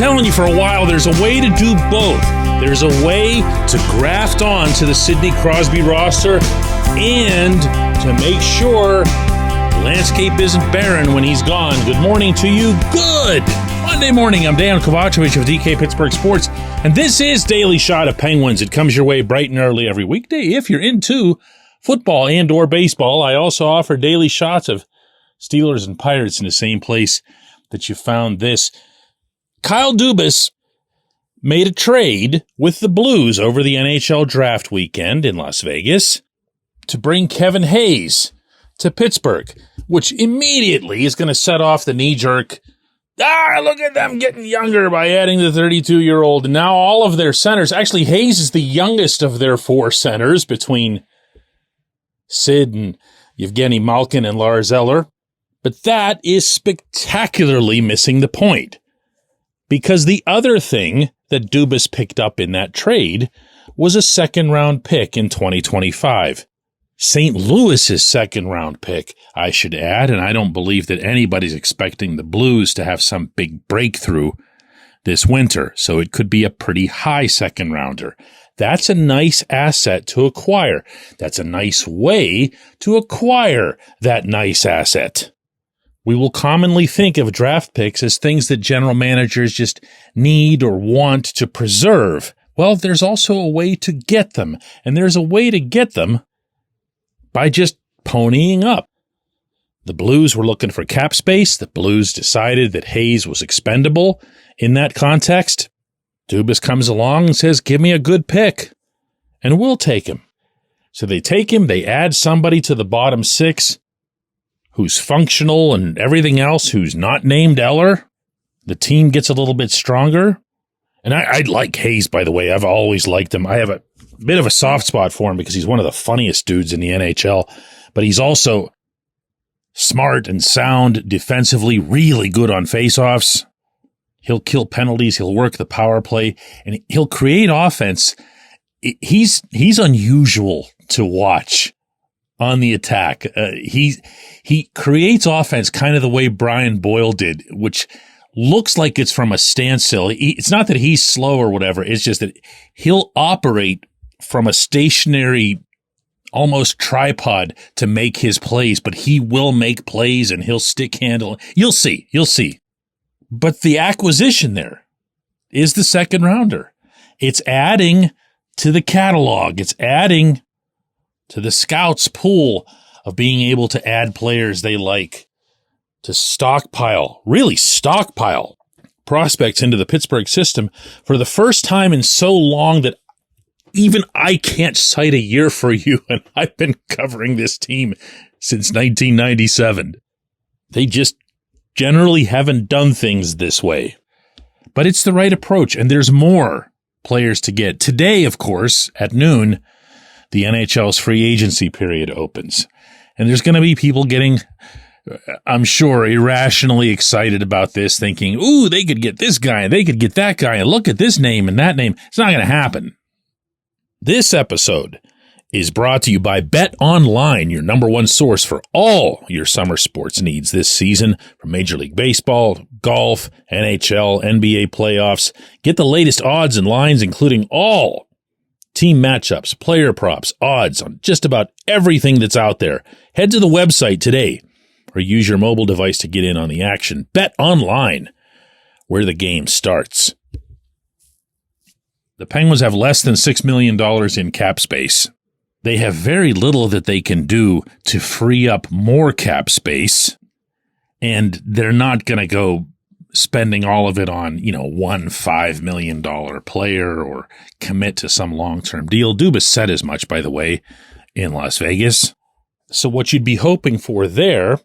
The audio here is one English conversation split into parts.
telling you for a while, there's a way to do both. There's a way to graft on to the Sidney Crosby roster and to make sure the landscape isn't barren when he's gone. Good morning to you. Good Monday morning. I'm Dejan Kovacevic of DK Pittsburgh Sports, and this is Daily Shot of Penguins. It comes your way bright and early every weekday if you're into football and or baseball. I also offer daily shots of Steelers and Pirates in the same place that you found this. Kyle Dubas made a trade with the Blues over the NHL draft weekend in Las Vegas to bring Kevin Hayes to Pittsburgh, which immediately is going to set off the knee-jerk, look at them getting younger by adding the 32-year-old. And now all of their centers, actually Hayes is the youngest of their four centers between Sid and Evgeny Malkin and Lars Eller. But that is spectacularly missing the point. Because the other thing that Dubas picked up in that trade was a second-round pick in 2025. St. Louis's second-round pick, I should add, and I don't believe that anybody's expecting the Blues to have some big breakthrough this winter, so it could be a pretty high second-rounder. That's a nice asset to acquire. That's a nice way to acquire that nice asset. We will commonly think of draft picks as things that general managers just need or want to preserve. Well, there's also a way to get them, and there's a way to get them by just ponying up. The Blues were looking for cap space. The Blues decided that Hayes was expendable in that context. Dubas comes along and says, give me a good pick, and we'll take him. So they take him, they add somebody to the bottom six who's functional and everything else, who's not named Eller. The team gets a little bit stronger. And I like Hayes, by the way. I've always liked him. I have a bit of a soft spot for him because he's one of the funniest dudes in the NHL. But he's also smart and sound defensively, really good on faceoffs. He'll kill penalties. He'll work the power play, and he'll create offense. He's unusual to watch on the attack. He creates offense kind of the way Brian Boyle did, which looks like it's from a standstill. It's not that he's slow or whatever. It's just that he'll operate from a stationary, almost tripod to make his plays, but he will make plays and he'll stick handle. You'll see. But the acquisition there is the second rounder. It's adding to the catalog. It's adding to the scouts' pool of being able to add players they like, to stockpile prospects into the Pittsburgh system for the first time in so long that even I can't cite a year for you, and I've been covering this team since 1997. They just generally haven't done things this way. But it's the right approach, and there's more players to get. Today, of course, at noon, the NHL's free agency period opens. And there's going to be people getting, I'm sure, irrationally excited about this, thinking, ooh, they could get this guy, and they could get that guy, and look at this name and that name. It's not going to happen. This episode is brought to you by Bet Online, your number one source for all your summer sports needs this season, from Major League Baseball, golf, NHL, NBA playoffs. Get the latest odds and lines, including all team matchups, player props, odds on just about everything that's out there. Head to the website today or use your mobile device to get in on the action. Bet Online, where the game starts. The Penguins have less than $6 million in cap space. They have very little that they can do to free up more cap space, and they're not going to go spending all of it on, one $5 million player or commit to some long-term deal. Dubas said as much, by the way, in Las Vegas. So what you'd be hoping for there,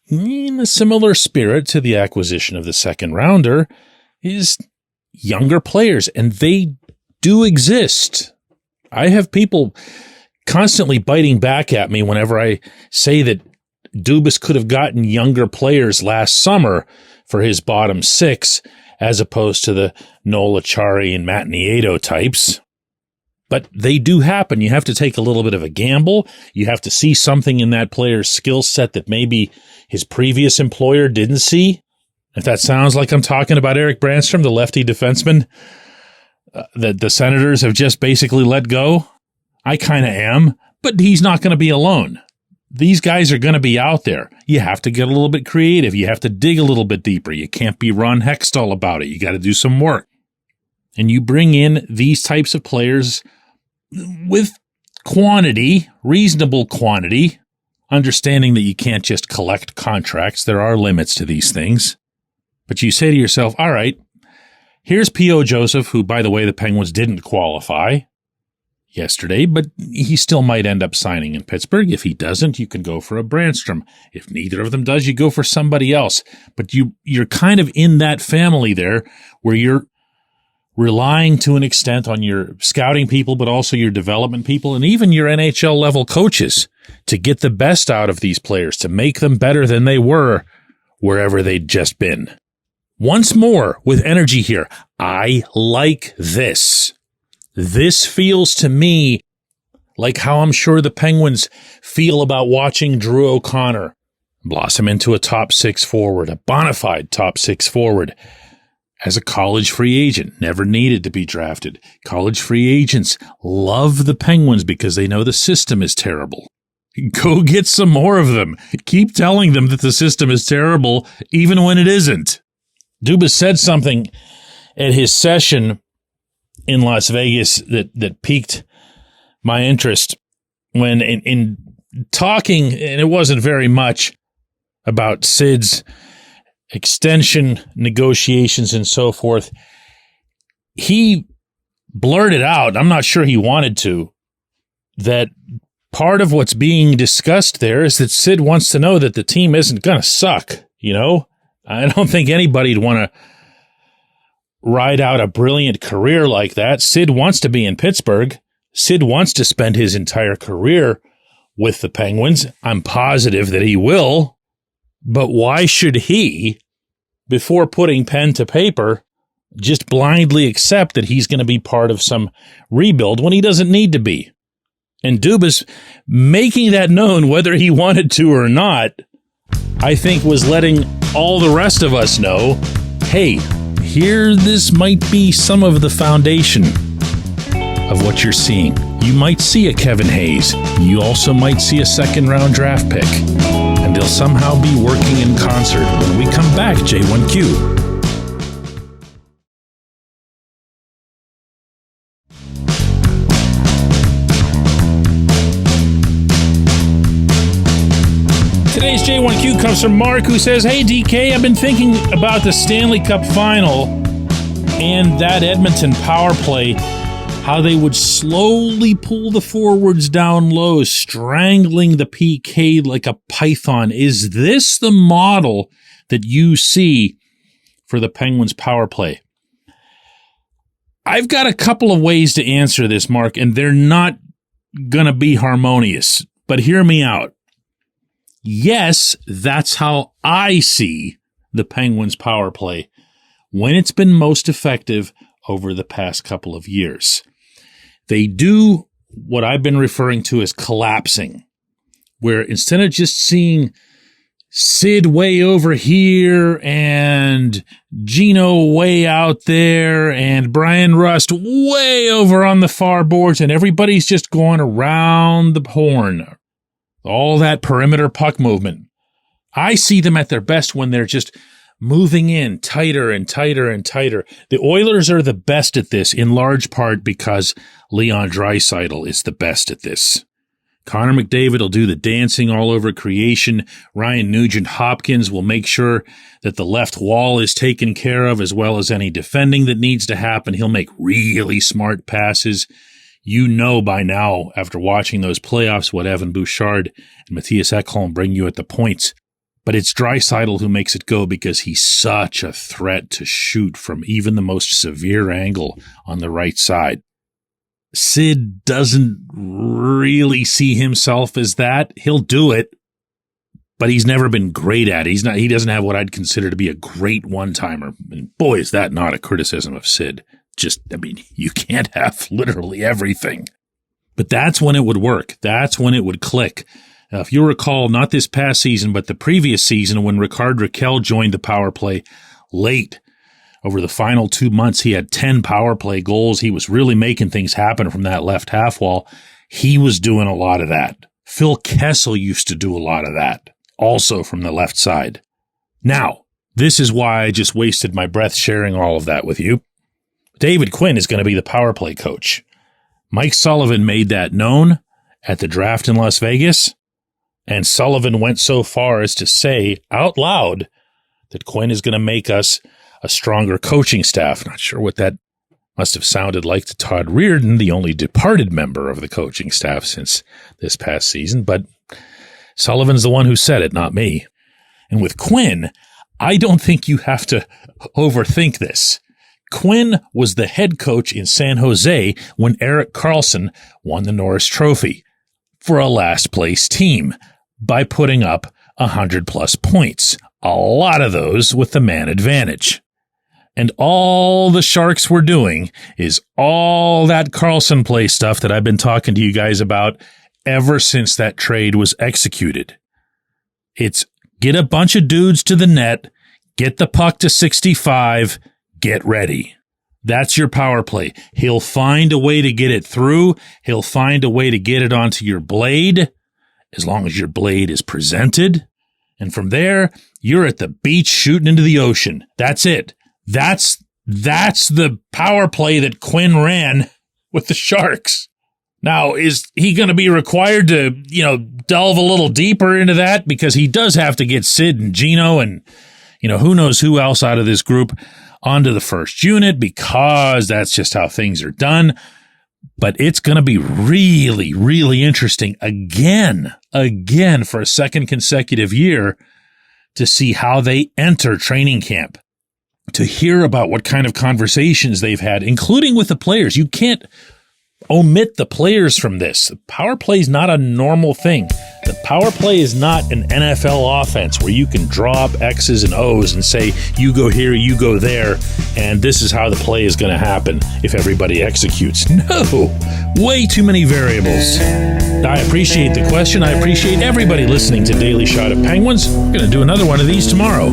in a similar spirit to the acquisition of the second rounder, is younger players, and they do exist. I have people constantly biting back at me whenever I say that Dubas could have gotten younger players last summer for his bottom six, as opposed to the Noel Acciari and Matt Nieto types. But they do happen. You have to take a little bit of a gamble. You have to see something in that player's skill set that maybe his previous employer didn't see. If that sounds like I'm talking about Eric Brandstrom, the lefty defenseman that the Senators have just basically let go, I kind of am, but he's not going to be alone. These guys are going to be out there. You have to get a little bit creative. You have to dig a little bit deeper. You can't be Ron Hextall about it. You got to do some work. And you bring in these types of players with quantity, reasonable quantity, understanding that you can't just collect contracts. There are limits to these things. But you say to yourself, all right, here's P.O. Joseph, who, by the way, the Penguins didn't qualify yesterday, but he still might end up signing in Pittsburgh. If he doesn't, you can go for a Brandstrom. If neither of them does, you go for somebody else. But you're kind of in that family there where you're relying to an extent on your scouting people, but also your development people and even your NHL level coaches to get the best out of these players, to make them better than they were wherever they'd just been. Once more with energy here, I like this. This feels to me like how I'm sure the Penguins feel about watching Drew O'Connor blossom into a top 6 forward, a bona fide top 6 forward. As a college free agent, never needed to be drafted. College free agents love the Penguins because they know the system is terrible. Go get some more of them. Keep telling them that the system is terrible, even when it isn't. Dubas said something at his session in Las Vegas that piqued my interest when in talking, and it wasn't very much, about Sid's extension negotiations and so forth. He blurted out, I'm not sure he wanted to, that part of what's being discussed there is that Sid wants to know that the team isn't going to suck, you know? I don't think anybody'd want to ride out a brilliant career like that. Sid wants to be in Pittsburgh. Sid wants to spend his entire career with the Penguins. I'm positive that he will. But why should he, before putting pen to paper, just blindly accept that he's going to be part of some rebuild when he doesn't need to be? And Dubas making that known, whether he wanted to or not, I think was letting all the rest of us know, hey, here this might be some of the foundation of what you're seeing. You might see a Kevin Hayes. You also might see a second-round draft pick. And they'll somehow be working in concert when we come back, J1Q. Today's J1Q comes from Mark, who says, hey, DK, I've been thinking about the Stanley Cup Final and that Edmonton power play, how they would slowly pull the forwards down low, strangling the PK like a python. Is this the model that you see for the Penguins power play? I've got a couple of ways to answer this, Mark, and they're not going to be harmonious, but hear me out. Yes, that's how I see the Penguins power play when it's been most effective over the past couple of years. They do what I've been referring to as collapsing, where instead of just seeing Sid way over here and Gino way out there and Brian Rust way over on the far boards and everybody's just going around the horn, all that perimeter puck movement. I see them at their best when they're just moving in tighter and tighter and tighter. The Oilers are the best at this, in large part because Leon Draisaitl is the best at this. Connor McDavid will do the dancing all over creation. Ryan Nugent-Hopkins will make sure that the left wall is taken care of, as well as any defending that needs to happen. He'll make really smart passes. You know by now, after watching those playoffs, what Evan Bouchard and Matthias Ekholm bring you at the points. But it's Draisaitl who makes it go because he's such a threat to shoot from even the most severe angle on the right side. Sid doesn't really see himself as that. He'll do it, but he's never been great at it. He doesn't have what I'd consider to be a great one-timer. And boy, is that not a criticism of Sid. You can't have literally everything. But that's when it would work. That's when it would click. If you recall, not this past season, but the previous season when Ricard Raquel joined the power play late, over the final 2 months, he had 10 power play goals. He was really making things happen from that left half wall. He was doing a lot of that. Phil Kessel used to do a lot of that, also from the left side. Now, this is why I just wasted my breath sharing all of that with you. David Quinn is going to be the power play coach. Mike Sullivan made that known at the draft in Las Vegas, and Sullivan went so far as to say out loud that Quinn is going to make us a stronger coaching staff. Not sure what that must have sounded like to Todd Reardon, the only departed member of the coaching staff since this past season, but Sullivan's the one who said it, not me. And with Quinn, I don't think you have to overthink this. Quinn was the head coach in San Jose when Erik Karlsson won the Norris Trophy for a last-place team by putting up 100-plus points, a lot of those with the man advantage. And all the Sharks were doing is all that Karlsson play stuff that I've been talking to you guys about ever since that trade was executed. It's get a bunch of dudes to the net, get the puck to 65, get ready. That's your power play. He'll find a way to get it through. He'll find a way to get it onto your blade, as long as your blade is presented. And from there, you're at the beach shooting into the ocean. That's it. That's the power play that Quinn ran with the Sharks. Now, is he going to be required to, delve a little deeper into that? Because he does have to get Sid and Gino and, who knows who else out of this group onto the first unit, because that's just how things are done. But it's going to be really, really interesting again for a second consecutive year to see how they enter training camp, to hear about what kind of conversations they've had, including with the players. You can't omit the players from this. The power play is not a normal thing. The power play is not an NFL offense where you can draw up X's and O's and say, you go here, you go there, and this is how the play is going to happen if everybody executes. No, way too many variables. I appreciate the question. I appreciate everybody listening to Daily Shot of Penguins. We're going to do another one of these tomorrow.